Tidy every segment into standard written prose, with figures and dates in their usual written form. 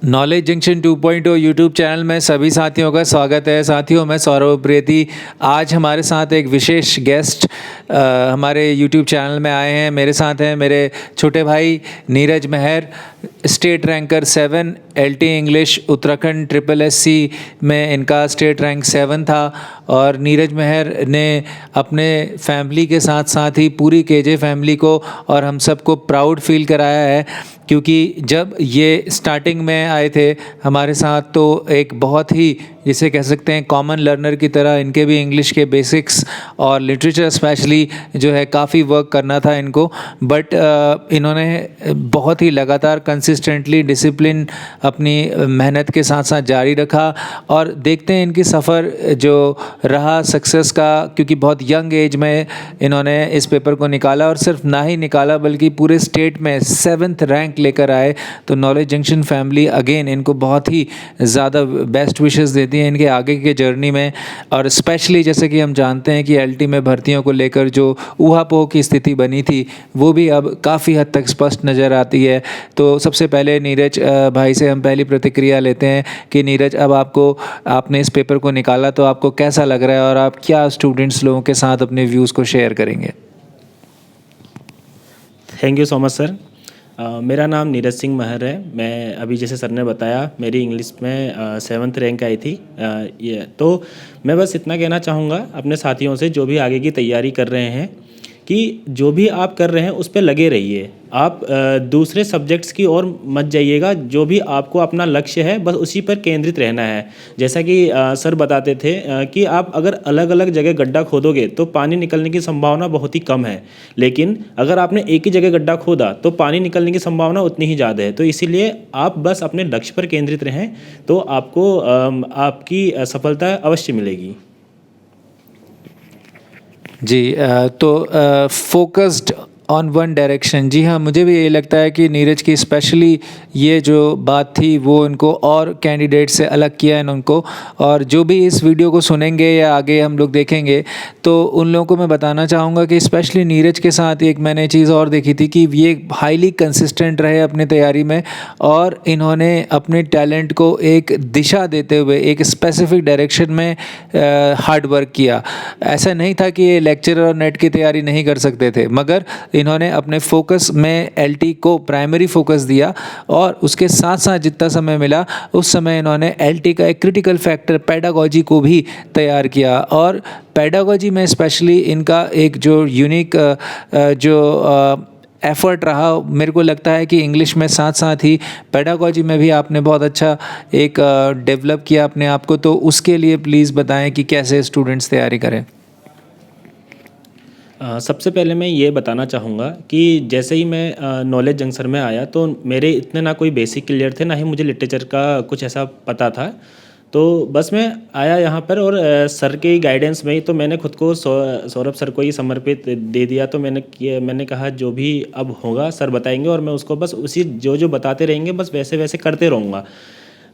Knowledge junction 2.0 YouTube channel में सभी साथियों का स्वागत है। साथियों, मैं सौरभ प्रियति। आज हमारे साथ एक विशेष गेस्ट हमारे यूट्यूब चैनल में आए हैं। मेरे साथ हैं मेरे छोटे भाई Neeraj Mahar, state ranker 7 LT English Uttarakhand SSSC में इनका स्टेट रैंक 7 था। और नीरज महर ने अपने फैमिली के साथ साथ ही पूरी KJ फैमिली को और हम सबको प्राउड फील कराया है, क्योंकि जब ये स्टार्टिंग में आए थे हमारे साथ तो एक बहुत ही, जिसे कह सकते हैं, कॉमन लर्नर की तरह इनके भी इंग्लिश के बेसिक्स और लिटरेचर स्पेशली जो है काफ़ी वर्क करना था इनको। बट इन्होंने बहुत ही लगातार कंसिस्टेंटली डिसिप्लिन अपनी मेहनत के साथ साथ जारी रखा। और देखते हैं इनकी सफ़र जो रहा सक्सेस का, क्योंकि बहुत यंग एज में इन्होंने इस पेपर को निकाला और सिर्फ ना ही निकाला बल्कि पूरे स्टेट में 7th रैंक लेकर आए। तो नॉलेज जंक्शन फैमिली अगेन इनको बहुत ही ज़्यादा बेस्ट विशेस देती हैं इनके आगे के जर्नी में। और स्पेशली जैसे कि हम जानते हैं कि LT में भर्तियों को लेकर जो ऊहापोह की स्थिति बनी थी वो भी अब काफ़ी हद तक स्पष्ट नज़र आती है। तो सबसे पहले नीरज भाई से हम पहली प्रतिक्रिया लेते हैं कि नीरज, अब आपने इस पेपर को निकाला तो आपको कैसा लग रहा है और आप क्या स्टूडेंट्स लोगों के साथ अपने व्यूज़ को शेयर करेंगे? Thank you so much sir. मेरा नाम नीरज सिंह महर है। मैं अभी जैसे सर ने बताया मेरी इंग्लिश में 7th रैंक आई थी। ये तो मैं बस इतना कहना चाहूँगा अपने साथियों से जो भी आगे की तैयारी कर रहे हैं कि जो भी आप कर रहे हैं उस पे लगे रहिए। आप दूसरे सब्जेक्ट्स की ओर मत जाइएगा। जो भी आपको अपना लक्ष्य है बस उसी पर केंद्रित रहना है। जैसा कि सर बताते थे कि आप अगर अलग अलग जगह गड्ढा खोदोगे तो पानी निकलने की संभावना बहुत ही कम है, लेकिन अगर आपने एक ही जगह गड्ढा खोदा तो पानी निकलने की संभावना उतनी ही ज़्यादा है। तो इसीलिए आप बस अपने लक्ष्य पर केंद्रित रहें तो आपको आपकी सफलता अवश्य मिलेगी। जी, तो फोकस्ड ऑन वन डायरेक्शन। जी हाँ, मुझे भी यही लगता है कि नीरज की स्पेशली ये जो बात थी वो इनको और कैंडिडेट से अलग किया है उनको। और जो भी इस वीडियो को सुनेंगे या आगे हम लोग देखेंगे तो उन लोगों को मैं बताना चाहूँगा कि स्पेशली नीरज के साथ एक मैंने चीज़ और देखी थी कि ये हाईली कंसिस्टेंट रहे अपनी तैयारी में और इन्होंने अपने टैलेंट को एक दिशा देते हुए एक स्पेसिफिक डायरेक्शन में हार्ड वर्क किया। ऐसा नहीं था कि ये लेक्चर और नेट की तैयारी नहीं कर सकते थे, मगर इन्होंने अपने फोकस में LT को प्राइमरी फोकस दिया और उसके साथ साथ जितना समय मिला उस समय इन्होंने LT का एक क्रिटिकल फैक्टर पेडागोजी को भी तैयार किया। और पेडागोजी में स्पेशली इनका एक जो यूनिक जो एफ़र्ट रहा, मेरे को लगता है कि इंग्लिश में साथ साथ ही पेडागोजी में भी आपने बहुत अच्छा एक डेवलप किया अपने आप को। तो उसके लिए प्लीज़ बताएं कि कैसे स्टूडेंट्स तैयारी करें। सबसे पहले मैं ये बताना चाहूँगा कि जैसे ही मैं नॉलेज जंक्शन में आया तो मेरे इतने ना कोई बेसिक क्लियर थे, ना ही मुझे लिटरेचर का कुछ ऐसा पता था। तो बस मैं आया यहाँ पर और सर के गाइडेंस में ही तो मैंने खुद को सौरभ सर को ही समर्पित दे दिया। तो मैंने कहा जो भी अब होगा सर बताएंगे और मैं उसको बस उसी जो जो बताते रहेंगे बस वैसे वैसे करते रहूँगा।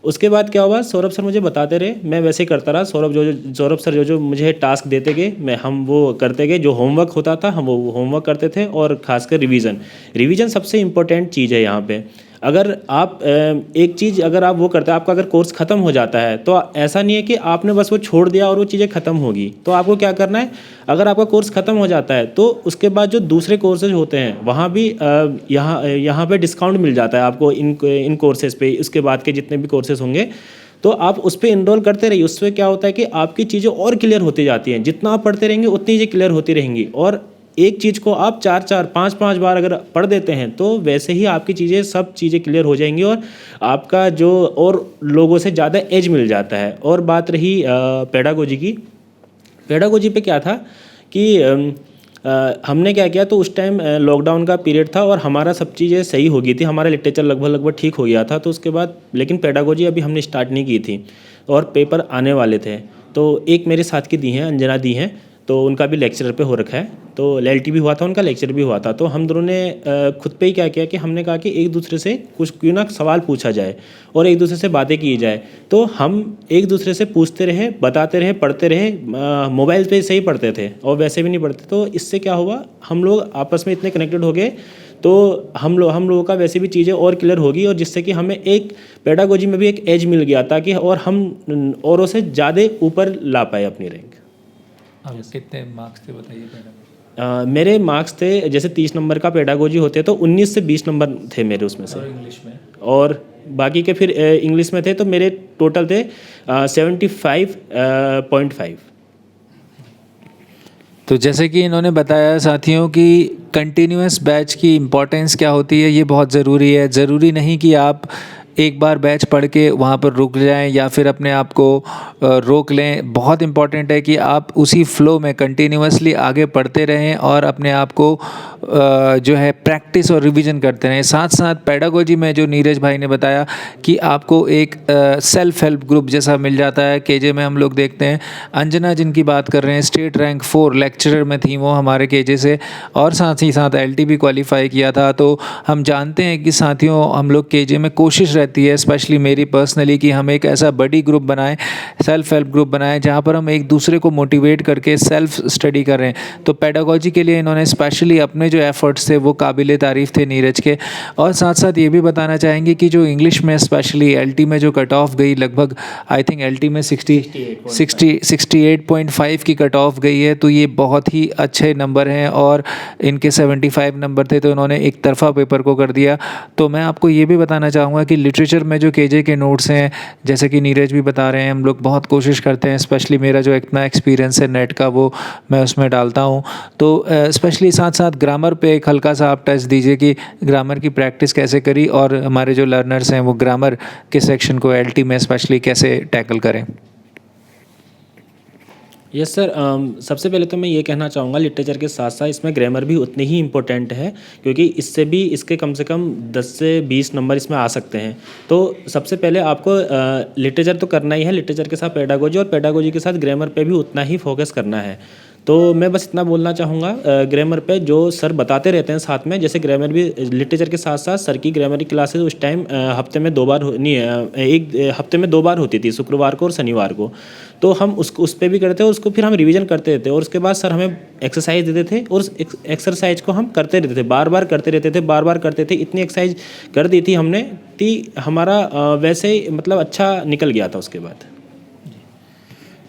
उसके बाद क्या हुआ, सौरभ सर मुझे बताते रहे, मैं वैसे ही करता रहा। सौरभ सर जो जो मुझे टास्क देते गए हम वो करते गए। जो होमवर्क होता था हम वो होमवर्क करते थे। और खासकर रिवीजन सबसे इम्पोर्टेंट चीज़ है यहाँ पे। अगर आप एक चीज़ अगर आप वो करते हैं, आपका अगर कोर्स ख़त्म हो जाता है तो ऐसा नहीं है कि आपने बस वो छोड़ दिया और वो चीज़ें ख़त्म होगी। तो आपको क्या करना है, अगर आपका कोर्स ख़त्म हो जाता है तो उसके बाद जो दूसरे कोर्सेज होते हैं वहाँ भी यहाँ पे डिस्काउंट मिल जाता है आपको इन कोर्सेज़ पे। उसके बाद के जितने भी कोर्सेज होंगे तो आप उस पर इनरोल करते रहिए। उससे क्या होता है कि आपकी चीज़ें और क्लियर होती जाती हैं। जितना आप पढ़ते रहेंगे उतनी चीज़ें क्लियर होती रहेंगी। और एक चीज़ को आप 4-5 बार अगर पढ़ देते हैं तो वैसे ही आपकी सब चीज़ें क्लियर हो जाएंगी और आपका जो और लोगों से ज़्यादा एज मिल जाता है। और बात रही पेडागोजी की, पेडागोजी पे क्या था कि हमने क्या किया, तो उस टाइम लॉकडाउन का पीरियड था और हमारा सब चीज़ें सही हो गई थी, हमारा लिटरेचर लगभग ठीक हो गया था। तो उसके बाद लेकिन पेडागोजी अभी हमने स्टार्ट नहीं की थी और पेपर आने वाले थे। तो एक मेरे साथ की दी हैं, अंजना दी हैं। तो उनका भी लेक्चरर पे हो रखा है, तो LLT भी हुआ था, उनका लेक्चर भी हुआ था। तो हम दोनों ने खुद पे ही क्या किया कि हमने कहा कि एक दूसरे से कुछ क्यों ना सवाल पूछा जाए और एक दूसरे से बातें की जाए। तो हम एक दूसरे से पूछते रहे, बताते रहे, पढ़ते रहे। मोबाइल पे से ही पढ़ते थे और वैसे भी नहीं पढ़ते। तो इससे क्या हुआ, हम लोग आपस में इतने कनेक्टेड हो गए, तो हम लोगों का वैसे भी चीज़ें और क्लियर होगी, और जिससे कि हमें एक पेडागोजी में भी एक एज मिल गया, ताकि और हम औरों से ज़्यादा ऊपर ला पाए अपनी रैंक। अब कितने मार्क्स थे बताइए पेडागोजी? मेरे मार्क्स थे, जैसे 30 नंबर का पेडागोजी होते तो 19 से 20 नंबर थे मेरे उसमें से। और इंग्लिश में? और बाकी के फिर इंग्लिश में थे, तो मेरे टोटल थे 75.5। तो जैसे कि इन्होंने बताया साथियों कि कंटिन्यूअस बैच की इम्पोर्टेंस क्या होती है, ये बहुत ज़रूरी है। ज़रूरी नहीं कि आप एक बार बैच पढ़ के वहाँ पर रुक जाएं या फिर अपने आप को रोक लें। बहुत इम्पॉर्टेंट है कि आप उसी फ्लो में कंटिन्यूअसली आगे पढ़ते रहें और अपने आप को जो है प्रैक्टिस और रिवीजन करते रहें। साथ साथ पेडागोजी में जो नीरज भाई ने बताया कि आपको एक सेल्फ हेल्प ग्रुप जैसा मिल जाता है। केजे में हम लोग देखते हैं अंजना जिनकी बात कर रहे हैं, स्टेट रैंक 4 लेक्चरर में थी वो हमारे केजे से, और साथ ही साथ LT भी क्वालिफाई किया था। तो हम जानते हैं कि साथियों हम लोग केजे में कोशिश रहती है, स्पेशली मेरी पर्सनली, कि हम एक ऐसा बड़ी ग्रुप बनाएं, सेल्फ हेल्प ग्रुप बनाएं, जहां पर हम एक दूसरे को मोटिवेट करके सेल्फ स्टडी करें। तो पेडागोजी के लिए इन्होंने स्पेशली अपने जो एफर्ट्स थे वो काबिले तारीफ़ थे नीरज के। और साथ साथ ये भी बताना चाहेंगे कि जो इंग्लिश में स्पेशली LT में जो कट ऑफ गई, लगभग आई थिंक LT में 68.5 की कट ऑफ गई है, तो ये बहुत ही अच्छे नंबर हैं। और इनके 75 नंबर थे, तो इन्होंने एक तरफा पेपर को कर दिया। तो मैं आपको ये भी बताना चाहूँगा कि लिटरेचर में जो केजे के नोट्स हैं, जैसे कि नीरज भी बता रहे हैं, हम लोग बहुत कोशिश करते हैं, स्पेशली मेरा जो इतना एक्सपीरियंस है नेट का वो मैं उसमें डालता हूँ। तो स्पेशली साथ साथ ग्रामर पे एक हल्का सा आप टच दीजिए कि ग्रामर की प्रैक्टिस कैसे करी, और हमारे जो लर्नर्स हैं वो ग्रामर के सेक्शन को LT में स्पेशली कैसे टैकल करें। यस सर, सबसे पहले तो मैं ये कहना चाहूँगा, लिटरेचर के साथ साथ इसमें ग्रामर भी उतनी ही इम्पोर्टेंट है, क्योंकि इससे भी इसके कम से कम 10 से 20 नंबर इसमें आ सकते हैं। तो सबसे पहले आपको लिटरेचर तो करना ही है, लिटरेचर के साथ पेडागोजी, और पेडागोजी के साथ ग्रामर पे भी उतना ही फोकस करना है। तो मैं बस इतना बोलना चाहूँगा, ग्रामर पे जो सर बताते रहते हैं साथ में, जैसे ग्रामर भी लिटरेचर के साथ साथ सर की ग्रामर की क्लासेस उस टाइम हफ्ते में 2 बार नहीं, एक हफ्ते में 2 बार होती थी, शुक्रवार को और शनिवार को। तो हम उस पर भी करते और उसको फिर हम रिवीजन करते रहते, और उसके बाद सर हमें एक्सरसाइज देते थे, और उस एक्सरसाइज को हम करते रहते थे, बार बार करते रहते थे, बार बार करते थे। इतनी एक्सरसाइज कर दी थी हमने कि हमारा वैसे मतलब अच्छा निकल गया था उसके बाद।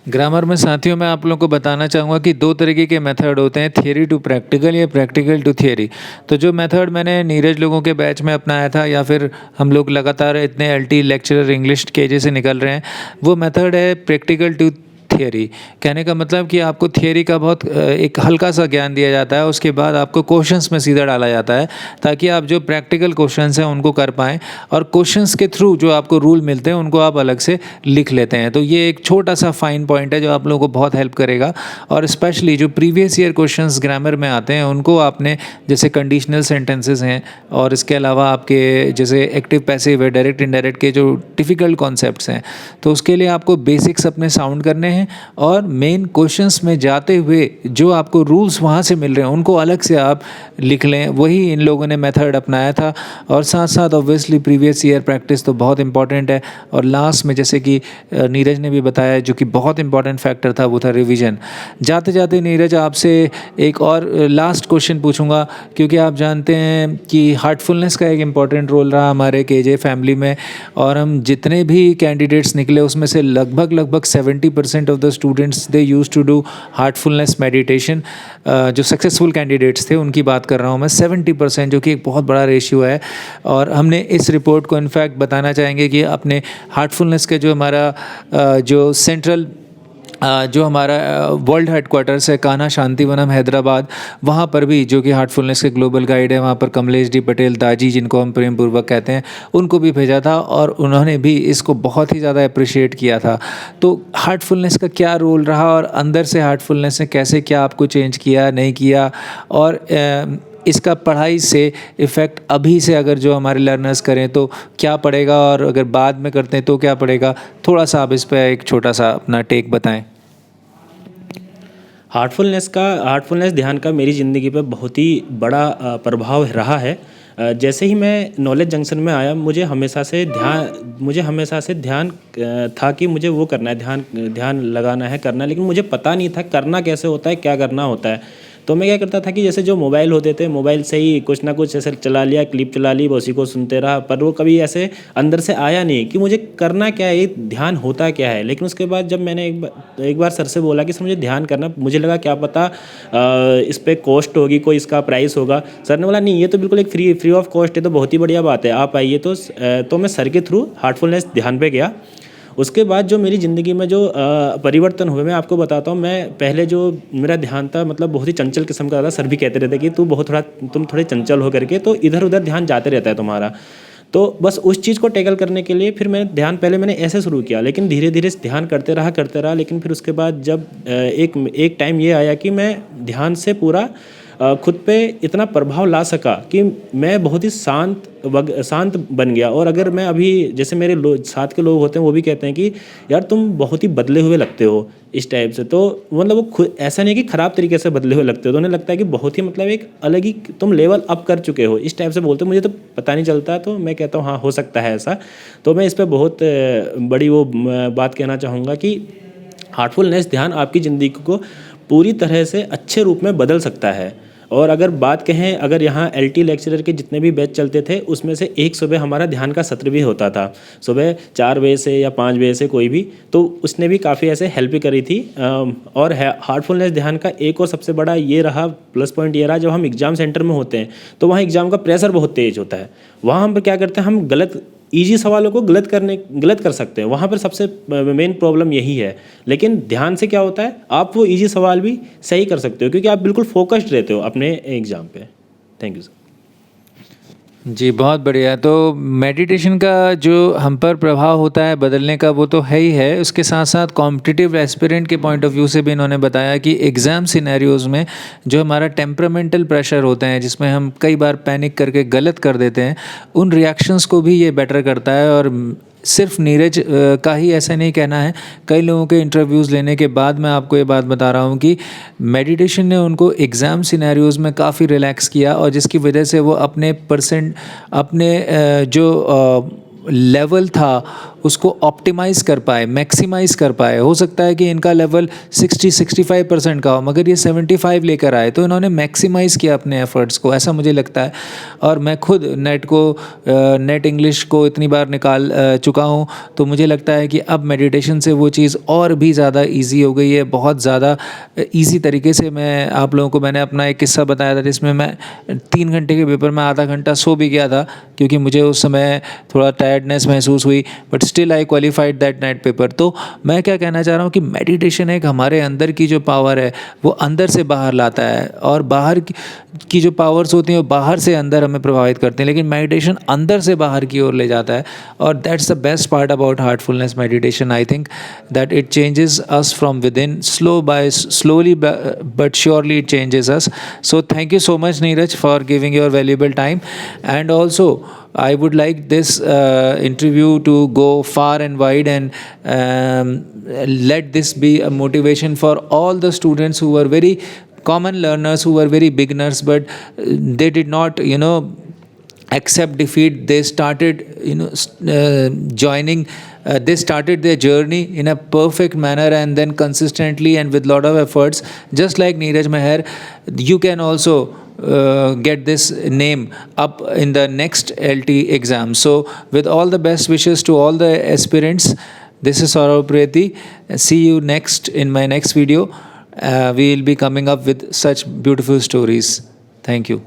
ग्रामर में साथियों मैं आप लोगों को बताना चाहूँगा कि 2 तरीके के मेथड होते हैं, थियरी टू प्रैक्टिकल या प्रैक्टिकल टू थियरी। तो जो मेथड मैंने नीरज लोगों के बैच में अपनाया था, या फिर हम लोग लगातार इतने LT लेक्चरर इंग्लिश केजे से निकल रहे हैं, वो मेथड है प्रैक्टिकल टू थियरी। कहने का मतलब कि आपको थियरी का बहुत एक हल्का सा ज्ञान दिया जाता है, उसके बाद आपको क्वेश्चंस में सीधा डाला जाता है, ताकि आप जो प्रैक्टिकल क्वेश्चंस हैं उनको कर पाएँ, और क्वेश्चंस के थ्रू जो आपको रूल मिलते हैं उनको आप अलग से लिख लेते हैं। तो ये एक छोटा सा फाइन पॉइंट है जो आप लोगों को बहुत हेल्प करेगा। और स्पेशली जो प्रीवियस ईयर क्वेश्चंस ग्रामर में आते हैं उनको आपने, जैसे कंडीशनल सेंटेंसेस हैं, और इसके अलावा आपके जैसे एक्टिव पैसिव है, डायरेक्ट इनडायरेक्ट के जो डिफ़िकल्ट कॉन्सेप्ट्स हैं, तो उसके लिए आपको बेसिक्स अपने साउंड करने हैं, और मेन क्वेश्चंस में जाते हुए जो आपको रूल्स वहाँ से मिल रहे हैं उनको अलग से आप लिख लें। वही इन लोगों ने मेथड अपनाया था। और साथ साथ ऑब्वियसली प्रीवियस ईयर प्रैक्टिस तो बहुत इंपॉर्टेंट है। और लास्ट में जैसे कि नीरज ने भी बताया, जो कि बहुत इंपॉर्टेंट फैक्टर था, वो था रिवीजन। जाते जाते नीरज आपसे एक और लास्ट क्वेश्चन पूछूंगा, क्योंकि आप जानते हैं कि हार्टफुलनेस का एक इम्पॉर्टेंट रोल रहा हमारे केजे फैमिली में, और हम जितने भी कैंडिडेट्स निकले उसमें से लगभग 70% of the students they used to do heartfulness meditation. जो सक्सेसफुल कैंडिडेट्स थे उनकी बात कर रहा हूँ मैं, 70%, जो कि एक बहुत बड़ा रेशियो है। और हमने इस रिपोर्ट को इनफैक्ट बताना चाहेंगे कि अपने हार्टफुलनेस के जो हमारा जो सेंट्रल जो हमारा वर्ल्ड हेडक्वार्टर्स है कान्हा शांतिवनम हैदराबाद, वहाँ पर भी जो कि हार्टफुलनेस के ग्लोबल गाइड है, वहाँ पर कमलेश डी पटेल दाजी, जिनको हम प्रेम पूर्वक कहते हैं, उनको भी भेजा था, और उन्होंने भी इसको बहुत ही ज़्यादा अप्रिशिएट किया था। तो हार्टफुलनेस का क्या रोल रहा, और अंदर से हार्टफुलनेस ने कैसे क्या आपको चेंज किया, नहीं किया, और इसका पढ़ाई से इफ़ेक्ट अभी से अगर जो हमारे लर्नर्स करें तो क्या पड़ेगा, और अगर बाद में करते हैं तो क्या पड़ेगा, थोड़ा सा आप इस पर एक छोटा सा अपना टेक बताएं। हार्टफुलनेस ध्यान का मेरी ज़िंदगी पे बहुत ही बड़ा प्रभाव रहा है। जैसे ही मैं नॉलेज जंक्शन में आया मुझे हमेशा से ध्यान था कि मुझे वो करना है, ध्यान लगाना है, करना है, लेकिन मुझे पता नहीं था करना कैसे होता है, क्या करना होता है। तो मैं क्या करता था कि जैसे जो मोबाइल होते थे, मोबाइल से ही कुछ ना कुछ ऐसे चला लिया, क्लिप चला ली, उसी को सुनते रहा, पर वो कभी ऐसे अंदर से आया नहीं कि मुझे करना क्या है, ये ध्यान होता क्या है। लेकिन उसके बाद जब मैंने एक बार सर से बोला कि सर मुझे ध्यान करना, मुझे लगा क्या पता इस पर कॉस्ट होगी, कोई इसका प्राइस होगा। सर ने बोला नहीं, ये तो बिल्कुल एक फ्री ऑफ कॉस्ट है, तो बहुत ही बढ़िया बात है, आप आइए। तो मैं सर के थ्रू हार्टफुलनेस ध्यान पे गया। उसके बाद जो मेरी ज़िंदगी में जो परिवर्तन हुए मैं आपको बताता हूँ। मैं पहले जो मेरा ध्यान था मतलब बहुत ही चंचल किस्म का था। सर भी कहते रहते कि तुम थोड़े चंचल हो करके तो इधर उधर ध्यान जाते रहता है तुम्हारा। तो बस उस चीज़ को टैकल करने के लिए फिर पहले मैंने ऐसे शुरू किया, लेकिन धीरे धीरे ध्यान करते रहा। लेकिन फिर उसके बाद जब एक टाइम ये आया कि मैं ध्यान से पूरा खुद पे इतना प्रभाव ला सका कि मैं बहुत ही शांत बन गया। और अगर मैं अभी जैसे मेरे साथ के लोग होते हैं वो भी कहते हैं कि यार तुम बहुत ही बदले हुए लगते हो इस टाइप से। तो मतलब वो खुद ऐसा नहीं कि ख़राब तरीके से बदले हुए लगते हो, तो उन्हें लगता है कि बहुत ही मतलब एक अलग ही तुम लेवल अप कर चुके हो, इस टाइप से बोलते हो। मुझे तो पता नहीं चलता, तो मैं कहता हूँ हाँ हो सकता है ऐसा। तो मैं इस पर बहुत बड़ी वो बात कहना चाहूँगा कि हार्टफुलनेस ध्यान आपकी ज़िंदगी को पूरी तरह से अच्छे रूप में बदल सकता है। और अगर बात कहें, अगर यहाँ LT लेक्चरर के जितने भी बैच चलते थे उसमें से एक सुबह हमारा ध्यान का सत्र भी होता था, सुबह 4 बजे से या 5 बजे से कोई भी, तो उसने भी काफ़ी ऐसे हेल्प करी थी। और हार्टफुलनेस ध्यान का एक और सबसे बड़ा ये रहा प्लस पॉइंट ये रहा, जब हम एग्ज़ाम सेंटर में होते हैं तो वहाँ एग्ज़ाम का प्रेशर बहुत तेज़ होता है। वहाँ हम क्या करते हैं, हम ईजी सवालों को गलत कर सकते हैं। वहाँ पर सबसे मेन प्रॉब्लम यही है। लेकिन ध्यान से क्या होता है, आप वो ईजी सवाल भी सही कर सकते हो क्योंकि आप बिल्कुल फोकस्ड रहते हो अपने एग्ज़ाम पे। Thank you sir. जी बहुत बढ़िया। तो मेडिटेशन का जो हम पर प्रभाव होता है बदलने का वो तो है ही है, उसके साथ साथ कॉम्पिटिटिव एस्पिरेंट के पॉइंट ऑफ व्यू से भी इन्होंने बताया कि एग्ज़ाम सिनेरियोज़ में जो हमारा टेम्परामेंटल प्रेशर होते हैं जिसमें हम कई बार पैनिक करके गलत कर देते हैं, उन रिएक्शंस को भी ये बेटर करता है। और सिर्फ नीरज का ही ऐसा नहीं कहना है, कई लोगों के इंटरव्यूज़ लेने के बाद मैं आपको ये बात बता रहा हूँ कि मेडिटेशन ने उनको एग्ज़ाम सिनेरियोज़ में काफ़ी रिलैक्स किया और जिसकी वजह से वो अपने जो लेवल था उसको ऑप्टिमाइज़ कर पाए, मैक्सिमाइज़ कर पाए। हो सकता है कि इनका लेवल 60-65% का हो मगर ये 75 लेकर आए, तो इन्होंने मैक्सिमाइज़ किया अपने एफ़र्ट्स को, ऐसा मुझे लगता है। और मैं खुद नेट इंग्लिश को इतनी बार निकाल चुका हूँ, तो मुझे लगता है कि अब मेडिटेशन से वो चीज़ और भी ज़्यादा ईजी हो गई है। बहुत ज़्यादा ईजी तरीके से मैंने अपना एक किस्सा बताया था जिसमें मैं 3 घंटे के पेपर में आधा घंटा सो भी गया था क्योंकि मुझे उस समय थोड़ा टायर्डनेस महसूस हुई, but still I qualified that night paper. तो मैं क्या कहना चाह रहा हूँ कि मेडिटेशन एक हमारे अंदर की जो पावर है वो अंदर से बाहर लाता है, और बाहर की जो पावर्स होती हैं वो बाहर से अंदर हमें प्रभावित करते हैं, लेकिन मेडिटेशन अंदर से बाहर की ओर ले जाता है। और that's the best part about Heartfulness meditation. I think that it changes us from with in, slowly but surely it changes us. So thank you so much Neeraj for giving your valuable time, and also I would like this interview to go far and wide, and let this be a motivation for all the students who were very common learners, who were very beginners, but they did not accept defeat. They started they started their journey in a perfect manner, and then consistently and with lot of efforts, just like Neeraj Meher. You can also get this name up in the next LT exam. So with all the best wishes to all the aspirants, this is Saurav Priyati. See you in my next video. We will be coming up with such beautiful stories. Thank you.